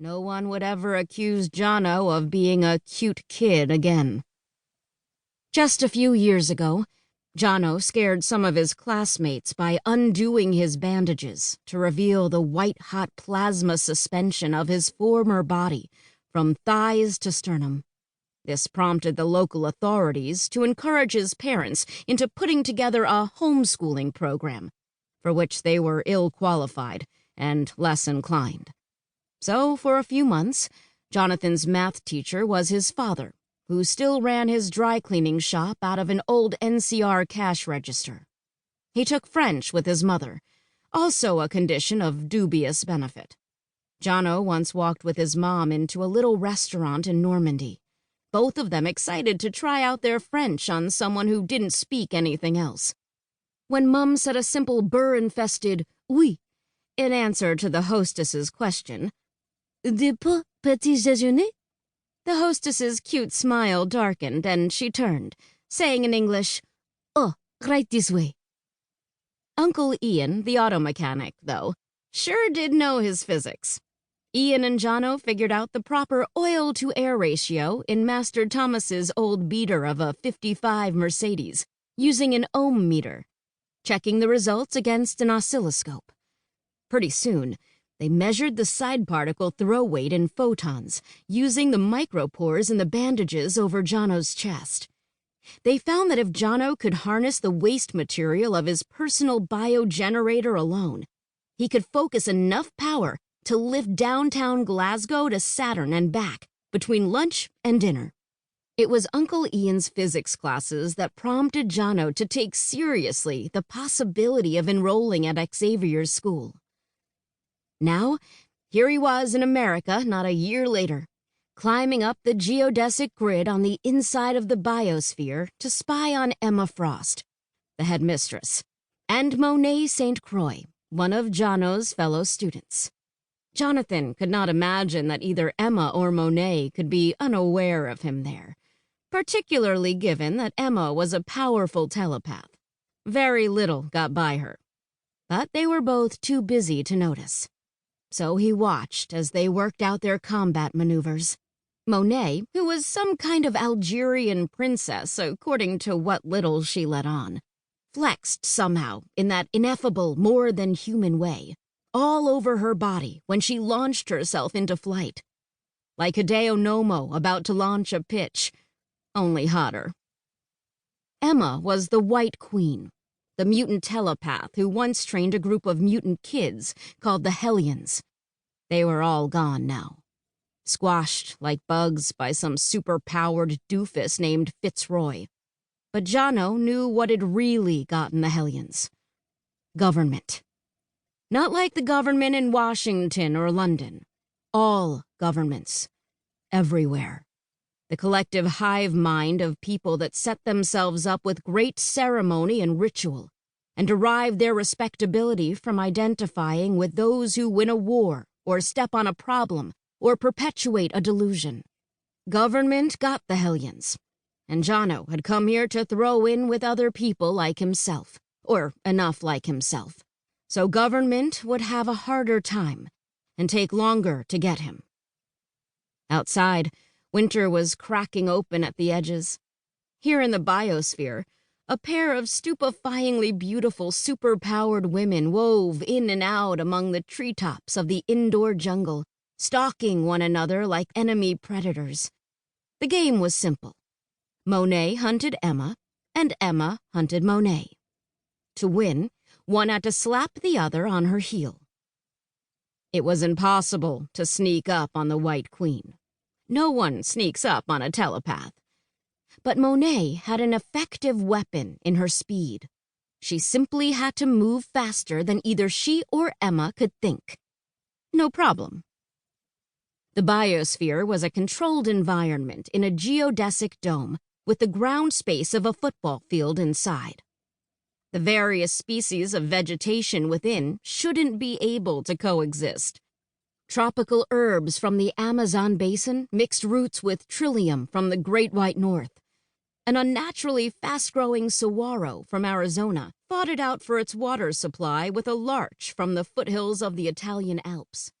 no one would ever accuse Jono of being a cute kid again. Just a few years ago, Jono scared some of his classmates by undoing his bandages to reveal the white-hot plasma suspension of his former body from thighs to sternum. This prompted the local authorities to encourage his parents into putting together a homeschooling program, for which they were ill-qualified and less inclined. So, for a few months, Jonathan's math teacher was his father, who still ran his dry-cleaning shop out of an old NCR cash register. He took French with his mother, also a condition of dubious benefit. Jono once walked with his mom into a little restaurant in Normandy, both of them excited to try out their French on someone who didn't speak anything else. When Mum said a simple burr-infested oui in answer to the hostess's question, "De petit déjeuner?" the hostess's cute smile darkened and she turned, saying in English, "Oh, right this way." Uncle Ian, the auto mechanic, though, sure did know his physics. Ian and Jono figured out the proper oil-to-air ratio in Master Thomas's old beater of a 55 Mercedes, using an ohm meter, checking the results against an oscilloscope. Pretty soon, they measured the side particle throw weight in photons, using the micropores in the bandages over Jono's chest. They found that if Jono could harness the waste material of his personal biogenerator alone, he could focus enough power to lift downtown Glasgow to Saturn and back between lunch and dinner. It was Uncle Ian's physics classes that prompted Jono to take seriously the possibility of enrolling at Xavier's school. Now, here he was in America not a year later, climbing up the geodesic grid on the inside of the biosphere to spy on Emma Frost, the headmistress, and Monet St. Croix, one of Jono's fellow students. Jonathan could not imagine that either Emma or Monet could be unaware of him there, particularly given that Emma was a powerful telepath. Very little got by her, but they were both too busy to notice. So he watched as they worked out their combat maneuvers. Monet, who was some kind of Algerian princess according to what little she let on, flexed somehow in that ineffable, more-than-human way, all over her body when she launched herself into flight. Like Hideo Nomo about to launch a pitch, only hotter. Emma was the White Queen, the mutant telepath who once trained a group of mutant kids called the Hellions. They were all gone now, squashed like bugs by some super-powered doofus named Fitzroy. But Jono knew what had really gotten the Hellions. Government. Not like the government in Washington or London. All governments. Everywhere. The collective hive mind of people that set themselves up with great ceremony and ritual, and derive their respectability from identifying with those who win a war, or step on a problem, or perpetuate a delusion. Government got the Hellions, and Jono had come here to throw in with other people like himself, or enough like himself, so government would have a harder time and take longer to get him. Outside, winter was cracking open at the edges. Here in the biosphere, a pair of stupefyingly beautiful super-powered women wove in and out among the treetops of the indoor jungle, stalking one another like enemy predators. The game was simple. Monet hunted Emma, and Emma hunted Monet. To win, one had to slap the other on her heel. It was impossible to sneak up on the White Queen. No one sneaks up on a telepath. But Monet had an effective weapon in her speed. She simply had to move faster than either she or Emma could think. No problem. The biosphere was a controlled environment in a geodesic dome with the ground space of a football field inside. The various species of vegetation within shouldn't be able to coexist. Tropical herbs from the Amazon basin mixed roots with trillium from the Great White North. An unnaturally fast-growing saguaro from Arizona fought it out for its water supply with a larch from the foothills of the Italian Alps.